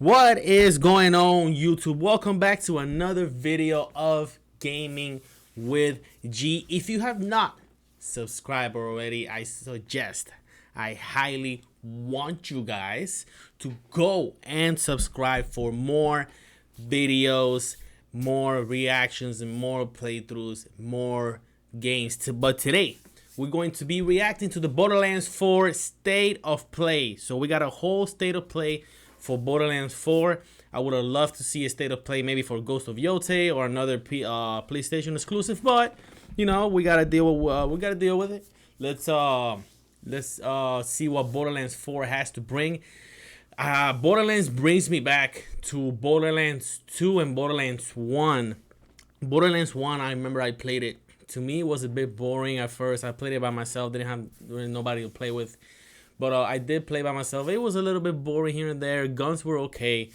What is going on, YouTube? Welcome back to another video of Gaming with G. If you have not subscribed already, I highly want you guys to go and subscribe for more videos, more reactions, and more playthroughs, more games. But today, we're going to be reacting to the Borderlands 4 State of Play. So we got a whole State of Play for Borderlands 4. I would have loved to see a State of Play maybe for Ghost of Yotei or another PlayStation exclusive, but you know, we gotta deal with it. Let's see what Borderlands 4 has to bring. Borderlands brings me back to Borderlands 2 and Borderlands 1. Borderlands 1, I remember I played it. To me, it was a bit boring at first. I played it by myself, didn't have nobody to play with. But I did play by myself. It was a little bit boring here and there. Guns were okay.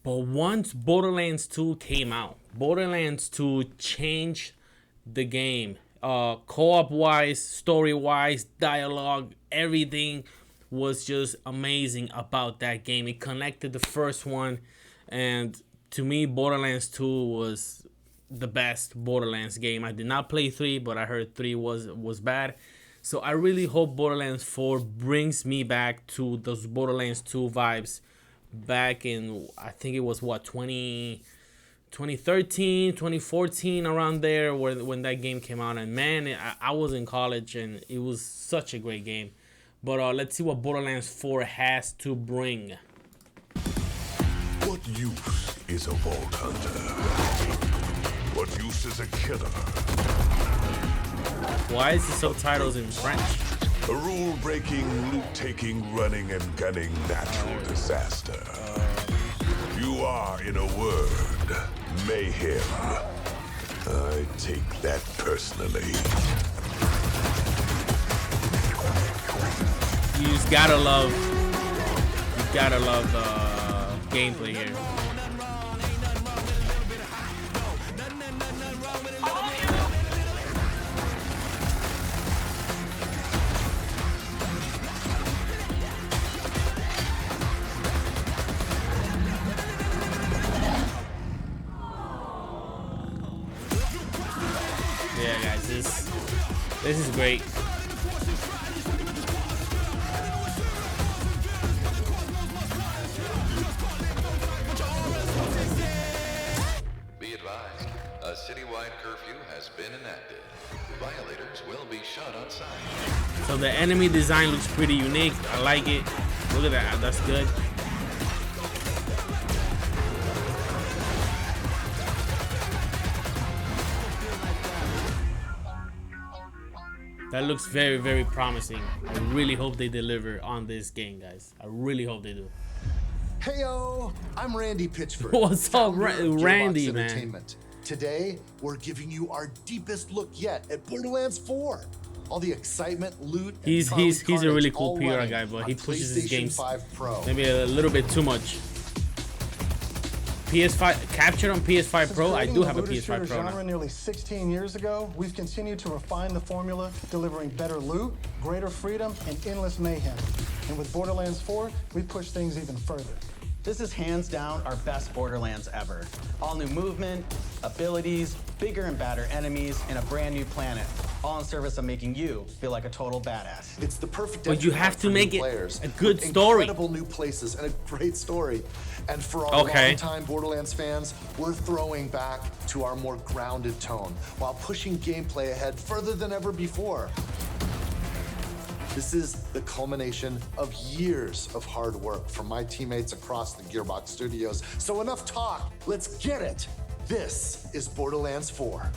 But once Borderlands 2 came out, Borderlands 2 changed the game. Co-op wise, story wise, dialogue, everything was just amazing about that game. It connected the first one. And to me, Borderlands 2 was the best Borderlands game. I did not play 3, but I heard 3 was bad. So I really hope Borderlands 4 brings me back to those Borderlands 2 vibes back in, I think it was what, 2013, 2014, around there when that game came out. And man, I was in college and it was such a great game. But let's see what Borderlands 4 has to bring. What use is a vault hunter? What use is a killer? Why is the subtitles in French? A rule-breaking, loot-taking, running and gunning natural disaster. You are, in a word, mayhem. I take that personally. You just gotta love the gameplay here. Yeah, guys, this is great. Be advised, a citywide curfew has been enacted. Violators will be shot on sight. So the enemy design looks pretty unique. I like it. Look at that. That's good. That looks very, very promising. I really hope they deliver on this game, guys. I really hope they do. Heyo, I'm Randy Pitchford. What's up, Randy, man? Today, we're giving you our deepest look yet at Borderlands 4. All the excitement, loot, and He's a really cool PR guy, but he pushes his games maybe a little bit too much. PS5 captured on PS5 Pro. I do have a PS5 Pro now. Nearly 16 years ago, we've continued to refine the formula, delivering better loot, greater freedom, and endless mayhem. And with Borderlands 4, we push things even further. This is hands down our best Borderlands ever. All new movement, abilities, bigger and badder enemies, and a brand new planet. All in service of making you feel like a total badass. It's the perfect. But you have to make it a good story. Incredible new places and a great story. And for our long-time Borderlands fans, we're throwing back to our more grounded tone while pushing gameplay ahead further than ever before. This is the culmination of years of hard work from my teammates across the Gearbox Studios. So enough talk, let's get it. This is Borderlands 4.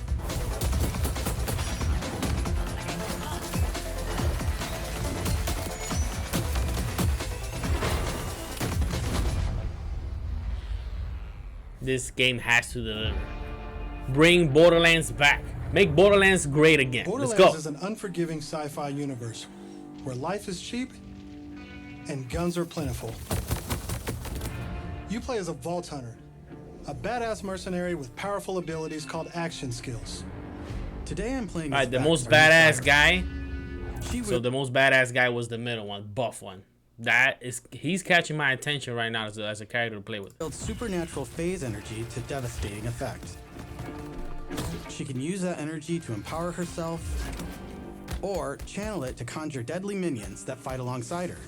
This game has to deliver. Bring Borderlands back. Make Borderlands great again. Borderlands Let's go. is an unforgiving sci-fi universe where life is cheap and guns are plentiful. You play as a vault hunter, a badass mercenary with powerful abilities called action skills. Today I'm playing Alright, the most badass guy. So the most badass guy was the middle one, buff one. He's catching my attention right now as a character to play with. Builds supernatural phase energy to devastating effect. She can use that energy to empower herself, or channel it to conjure deadly minions that fight alongside her.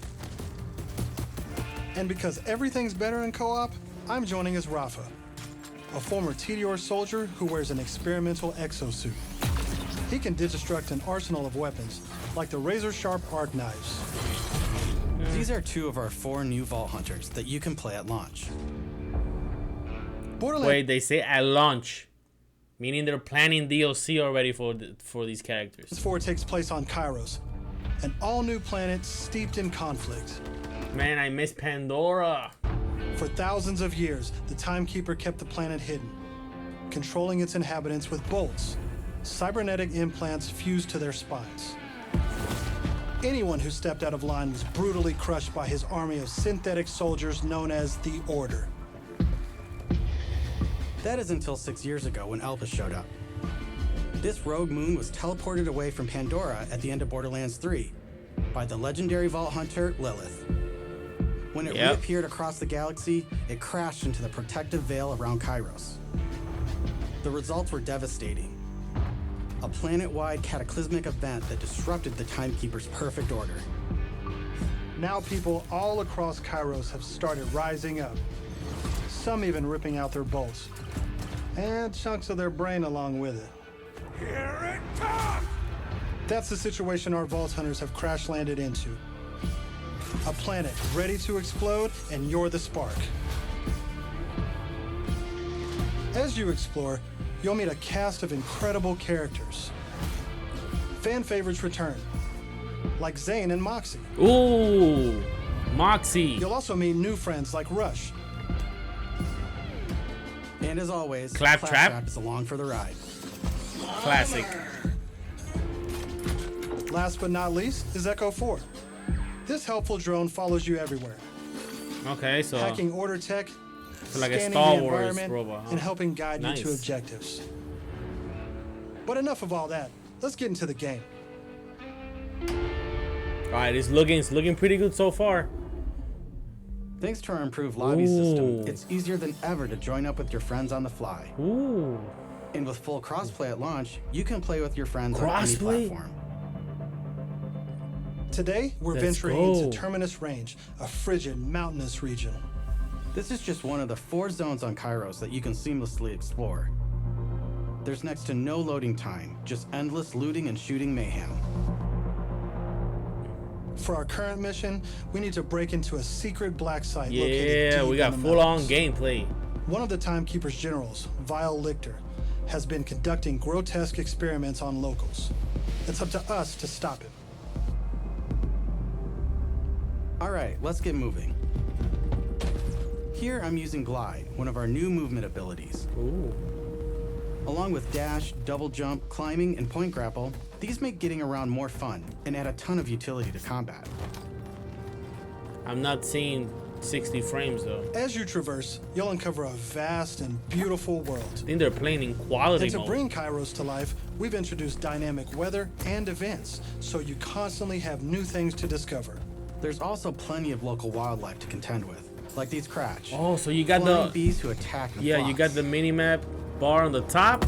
And because everything's better in co-op, I'm joining as Rafa, a former TDR soldier who wears an experimental exosuit. He can destruct an arsenal of weapons, like the razor-sharp arc knives. These are 2 of our 4 new Vault Hunters that you can play at launch. Wait, they say at launch, meaning they're planning DLC already for these characters. 4 takes place on Kairos, an all-new planet steeped in conflict. Man, I miss Pandora. For thousands of years, the Timekeeper kept the planet hidden, controlling its inhabitants with bolts, cybernetic implants fused to their spines. Anyone who stepped out of line was brutally crushed by his army of synthetic soldiers known as the Order. That is until 6 years ago when Elpis showed up. This rogue moon was teleported away from Pandora at the end of Borderlands 3 by the legendary Vault Hunter Lilith. When it reappeared across the galaxy, it crashed into the protective veil around Kairos. The results were devastating. A planet-wide cataclysmic event that disrupted the Timekeeper's perfect order. Now people all across Kairos have started rising up, some even ripping out their bolts, and chunks of their brain along with it. Here it comes! That's the situation our Vault Hunters have crash-landed into. A planet ready to explode, and you're the spark. As you explore, you'll meet a cast of incredible characters. Fan favorites return, like Zane and Moxie. Ooh, Moxie. You'll also meet new friends like Rush. And as always, Claptrap is along for the ride. Classic. Last but not least is Echo 4. This helpful drone follows you everywhere, Okay, so hacking order tech, like a scanning Star the Wars environment, robot, huh? and helping guide you to Nice. objectives. But enough of all that. Let's get into the game. all right, it's looking pretty good so far. Thanks to our improved lobby system, it's easier than ever to join up with your friends on the fly. Ooh. And with full crossplay at launch, you can play with your friends on any Crossplay? platform. Today, we're Let's venturing go. into Terminus Range, a frigid, mountainous region. This is just one of the 4 zones on Kairos that you can seamlessly explore. There's next to no loading time, just endless looting and shooting mayhem. For our current mission, we need to break into a secret black site located Yeah, deep we got in the full-on mountains. gameplay. One of the Timekeeper's generals, Vile Lichter, has been conducting grotesque experiments on locals. It's up to us to stop him. All right, let's get moving. Here I'm using Glide, one of our new movement abilities. Ooh. Along with dash, double jump, climbing, and point grapple, these make getting around more fun and add a ton of utility to combat. I'm not seeing 60 frames though. As you traverse, you'll uncover a vast and beautiful world. I think they're playing in quality And to mode. bring Kairos to life, we've introduced dynamic weather and events, so you constantly have new things to discover. There's also plenty of local wildlife to contend with, like these Cratch. Oh, so you got flying the bees who attack and you got the mini map bar on the top.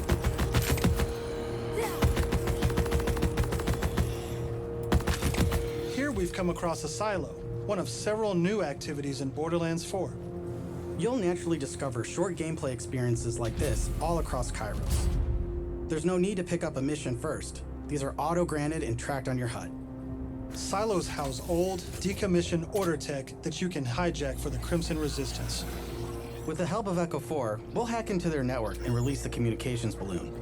Here we've come across a silo, one of several new activities in Borderlands 4. You'll naturally discover short gameplay experiences like this all across Kairos. There's no need to pick up a mission first. These are auto-granted and tracked on your HUD. Silos house old, decommissioned order tech that you can hijack for the Crimson Resistance. With the help of Echo 4, we'll hack into their network and release the communications balloon.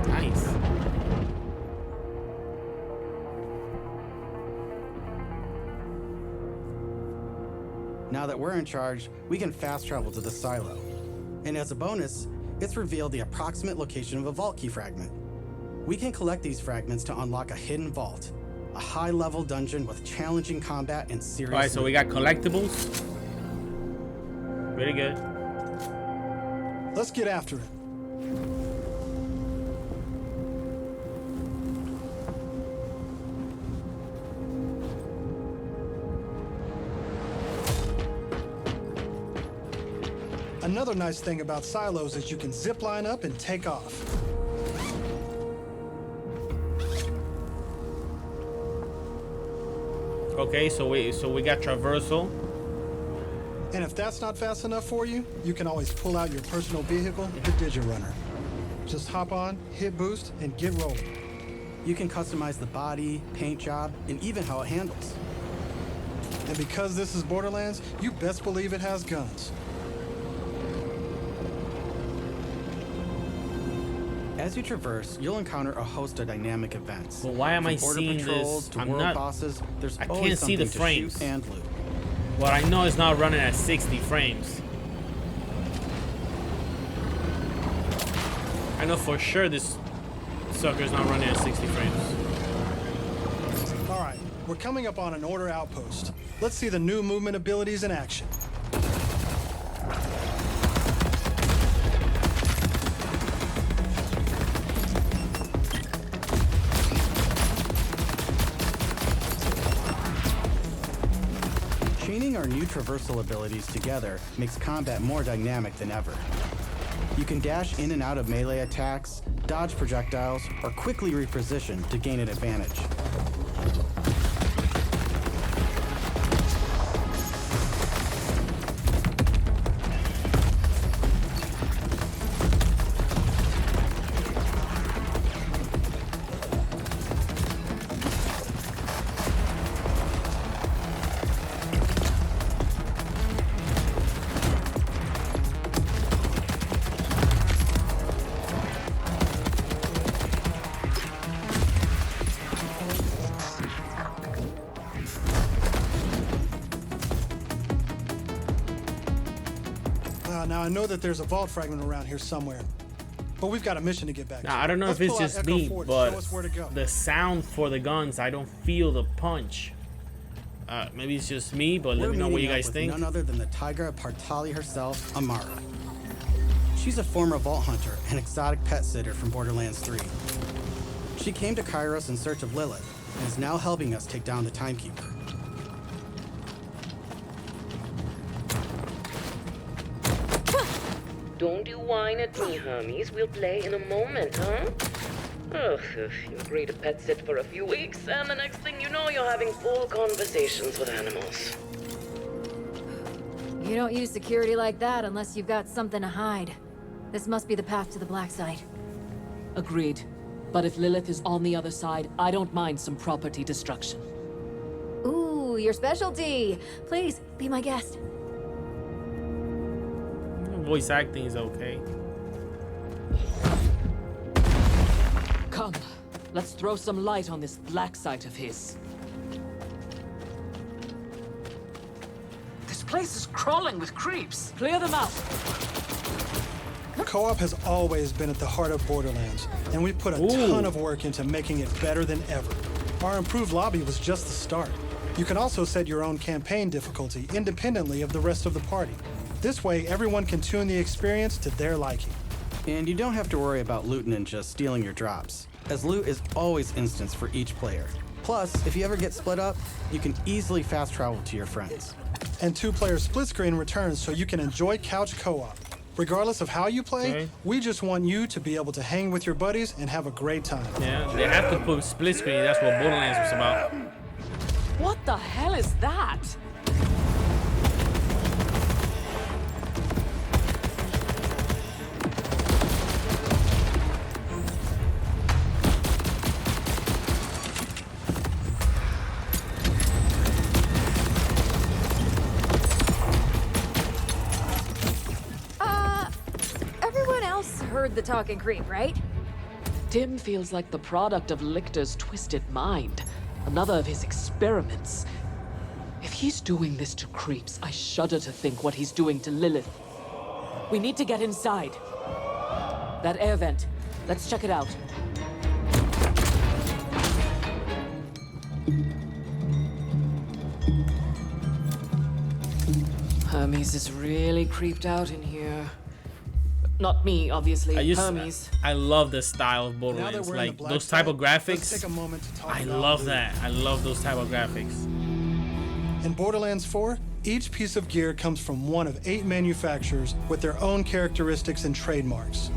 Nice. Now that we're in charge, we can fast travel to the silo. And as a bonus, it's revealed the approximate location of a vault key fragment. We can collect these fragments to unlock a hidden vault, a high-level dungeon with challenging combat and serious. All right, so we got collectibles. Pretty good. Let's get after it. Another nice thing about silos is you can zip line up and take off. Okay, so we got traversal. And if that's not fast enough for you, you can always pull out your personal vehicle, the Digirunner. Just hop on, hit boost, and get rolling. You can customize the body, paint job, and even how it handles. And because this is Borderlands, you best believe it has guns. As you traverse, you'll encounter a host of dynamic events. But why am I From border seeing patrols this? to I'm world not. bosses, there's I always can't see the something to frames. shoot and loot. Well, I know it's not running at 60 frames. I know for sure this sucker's not running at 60 frames. All right, we're coming up on an order outpost. Let's see the new movement abilities in action. Chaining our new traversal abilities together makes combat more dynamic than ever. You can dash in and out of melee attacks, dodge projectiles, or quickly reposition to gain an advantage. Now, I know that there's a vault fragment around here somewhere, but we've got a mission to get back to. Now, I don't know Let's if it's pull out just Echo me, 4 to but show us where to go. the sound for the guns, I don't feel the punch. Maybe it's just me, but let We're me know what meeting you up guys with think. None other than the Tigra Partali herself, Amara. She's a former vault hunter and exotic pet sitter from Borderlands 3. She came to Kairos in search of Lilith and is now helping us take down the Timekeeper. Don't you whine at me, Hermes. We'll play in a moment, huh? Ugh, you agree to pet sit for a few weeks, and the next thing you know, you're having full conversations with animals. You don't use security like that unless you've got something to hide. This must be the path to the black side. Agreed. But if Lilith is on the other side, I don't mind some property destruction. Ooh, your specialty! Please, be my guest. Voice acting is okay. Come, let's throw some light on this black site of his. This place is crawling with creeps. Clear them out. Co-op has always been at the heart of Borderlands, and we put a ton of work into making it better than ever. Our improved lobby was just the start. You can also set your own campaign difficulty independently of the rest of the party. This way, everyone can tune the experience to their liking. And you don't have to worry about loot ninjas stealing your drops, as loot is always instanced for each player. Plus, if you ever get split up, you can easily fast travel to your friends. And two-player split screen returns so you can enjoy couch co-op. Regardless of how you play, we just want you to be able to hang with your buddies and have a great time. Yeah, they have to put split screen. That's what Borderlands was about. What the hell is that? Everyone else heard the talking creep, right? Tim feels like the product of Lictor's twisted mind. Another of his experiments. If he's doing this to creeps, I shudder to think what he's doing to Lilith. We need to get inside. That air vent. Let's check it out. Hermes is really creeped out in here. Not me, obviously. Hermes. I love the style of Now that Borderlands. we're in the Like black those type site, of let's graphics. take a moment to talk I about love loot. that. I love those type of graphics. In Borderlands 4, Each piece of gear comes from one of 8 manufacturers with their own characteristics and trademarks.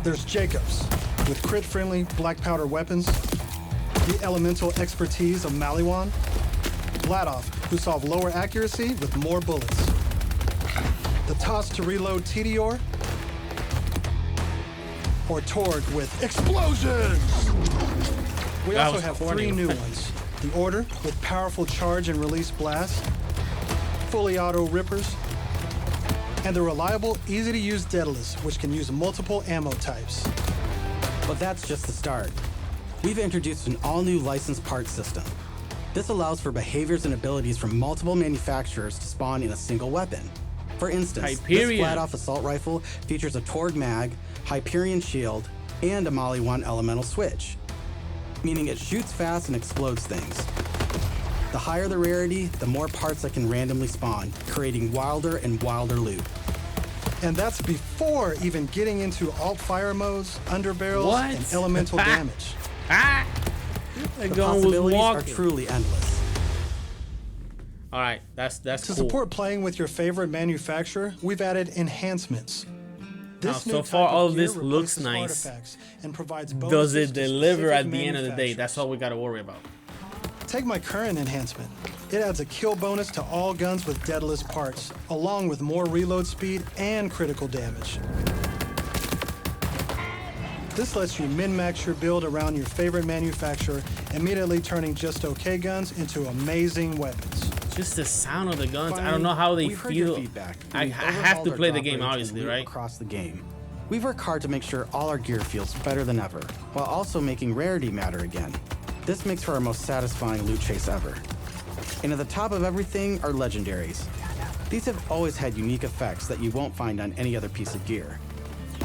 There's Jacobs, with crit-friendly black powder weapons, the elemental expertise of Maliwan, Vladoff, who solve lower accuracy with more bullets, the toss to reload Tedior, or Torg with explosions! We also have 3 new ones. The Order with powerful charge and release blasts, fully auto rippers, and the reliable, easy-to-use Daedalus, which can use multiple ammo types. But that's just the start. We've introduced an all-new licensed parts system. This allows for behaviors and abilities from multiple manufacturers to spawn in a single weapon. For instance, this flat-off assault rifle features a Torg mag, Hyperion shield, and a Maliwan elemental switch, meaning it shoots fast and explodes things. The higher the rarity, the more parts that can randomly spawn, creating wilder and wilder loot. And that's before even getting into alt-fire modes, underbarrels, and elemental damage. The possibilities are truly endless. All right, that's To cool. support playing with your favorite manufacturer, we've added enhancements. Now, so far, all of this looks nice. And provides Does it deliver at the end of the day? That's all we got to worry about. Take my current enhancement. It adds a kill bonus to all guns with Daedalus parts, along with more reload speed and critical damage. This lets you min-max your build around your favorite manufacturer, immediately turning just okay guns into amazing weapons. Just the sound of the guns. I don't know how they feel. I have to play the game, obviously, right? Across the game. We've worked hard to make sure all our gear feels better than ever, while also making rarity matter again. This makes for our most satisfying loot chase ever. And at the top of everything are legendaries. These have always had unique effects that you won't find on any other piece of gear.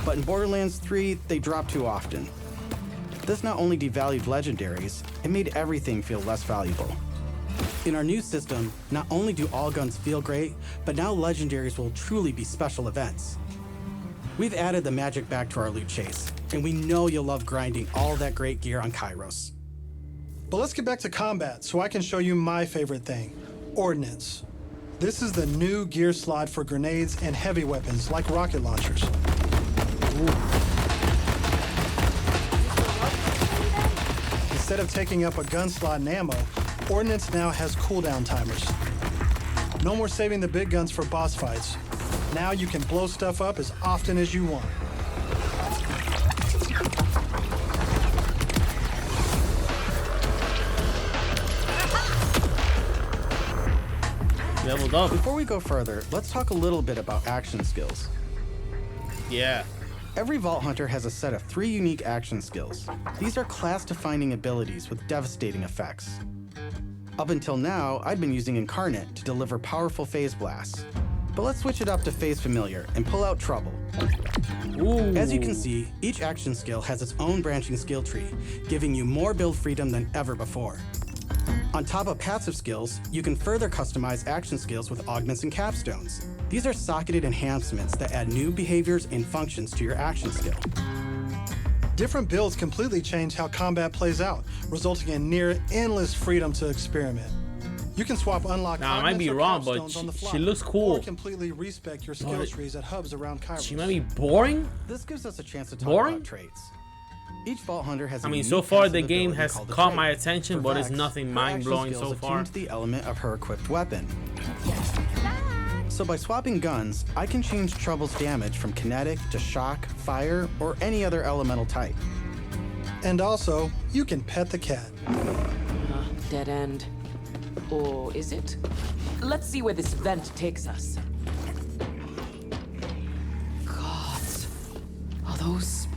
But in Borderlands 3, they drop too often. This not only devalued legendaries, it made everything feel less valuable. In our new system, not only do all guns feel great, but now legendaries will truly be special events. We've added the magic back to our loot chase, and we know you'll love grinding all that great gear on Kairos. But let's get back to combat so I can show you my favorite thing, Ordnance. This is the new gear slot for grenades and heavy weapons like rocket launchers. Instead of taking up a gun slot and ammo, Ordnance now has cooldown timers. No more saving the big guns for boss fights. Now you can blow stuff up as often as you want. Leveled up. Before we go further, let's talk a little bit about action skills. Yeah. Every Vault Hunter has a set of 3 unique action skills. These are class-defining abilities with devastating effects. Up until now, I'd been using Incarnate to deliver powerful phase blasts. But let's switch it up to Phase Familiar and pull out Trouble. Ooh. As you can see, each action skill has its own branching skill tree, giving you more build freedom than ever before. On top of passive skills, you can further customize action skills with augments and capstones. These are socketed enhancements that add new behaviors and functions to your action skill. Different builds completely change how combat plays out, resulting in near endless freedom to experiment. You can swap unlocked Now, I might be wrong, but she looks cool. Or completely respec your skill trees at hubs around Kairos. She might be boring? This gives us a chance to talk about traits. Each Vault Hunter has I mean, so far the game has caught my attention, but it's nothing mind-blowing so far. To the element of her equipped weapon. So by swapping guns, I can change Trouble's damage from kinetic to shock, fire, or any other elemental type. And also, you can pet the cat. Dead end. Or is it? Let's see where this vent takes us. Gods. Are those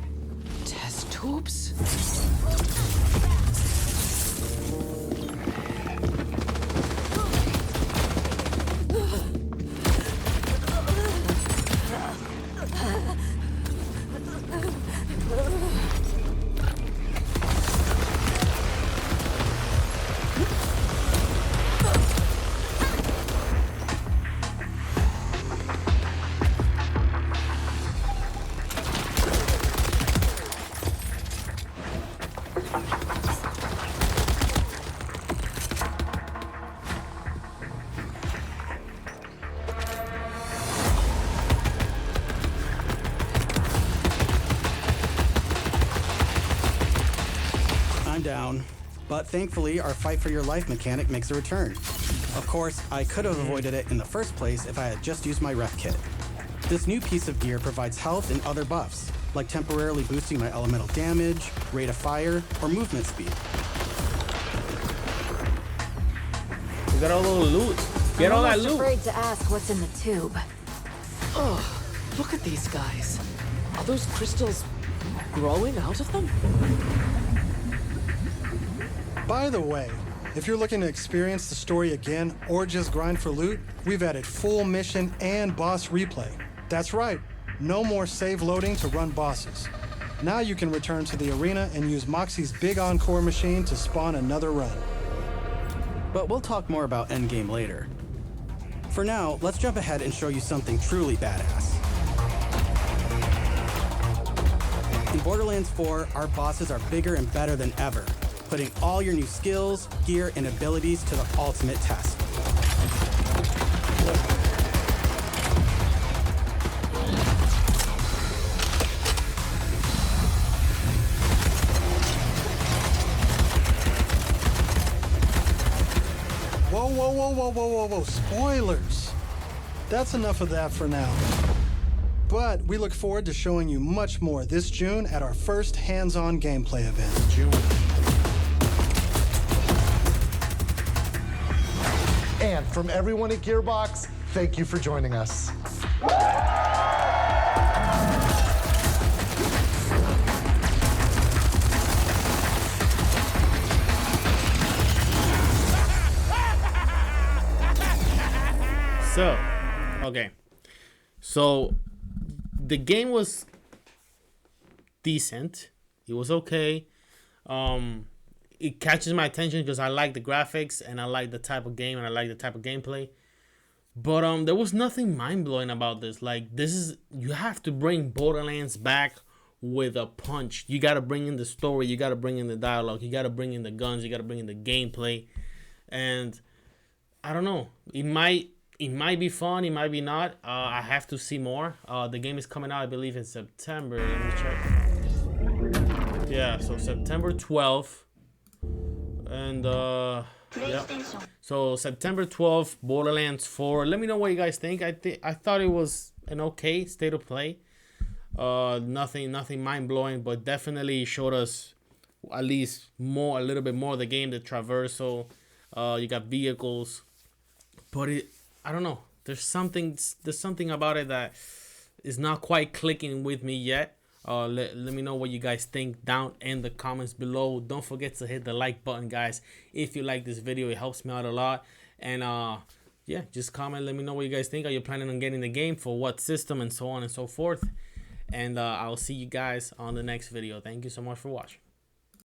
test tubes? man down. But thankfully, our fight for your life mechanic makes a return. Of course, I could have avoided it in the first place if I had just used my ref kit. This new piece of gear provides health and other buffs, like temporarily boosting my elemental damage, rate of fire, or movement speed. We got all the loot. Get all that loot. I'm afraid to ask what's in the tube. Oh, look at these guys. Are those crystals growing out of them? By the way, if you're looking to experience the story again or just grind for loot, we've added full mission and boss replay. That's right, no more save loading to run bosses. Now you can return to the arena and use Moxie's big encore machine to spawn another run. But we'll talk more about endgame later. For now, let's jump ahead and show you something truly badass. In Borderlands 4, our bosses are bigger and better than ever, putting all your new skills, gear, and abilities to the ultimate test. Whoa, spoilers! That's enough of that for now. But we look forward to showing you much more this June at our first hands-on gameplay event. June. And from everyone at Gearbox, thank you for joining us. So, okay. So, the game was decent. It was okay. It catches my attention because I like the graphics and I like the type of game and I like the type of gameplay. But there was nothing mind-blowing about this. Like, you have to bring Borderlands back with a punch. You got to bring in the story. You got to bring in the dialogue. You got to bring in the guns. You got to bring in the gameplay. And I don't know. It might be fun. It might be not. I have to see more. The game is coming out, I believe, in September. Let me check. Yeah, so September 12th. And, yeah. So September 12th, Borderlands 4. Let me know what you guys think. I thought it was an okay state of play. Nothing mind-blowing, but definitely showed us at least a little bit more of the game, the traversal. You got vehicles. But I don't know. There's something about it that is not quite clicking with me yet. Let me know what you guys think down in the comments below. Don't forget to hit the like button, guys. If you like this video, it helps me out a lot. And yeah, just comment. Let me know what you guys think. Are you planning on getting the game, for what system, and so on and so forth. And I'll see you guys on the next video. Thank you so much for watching.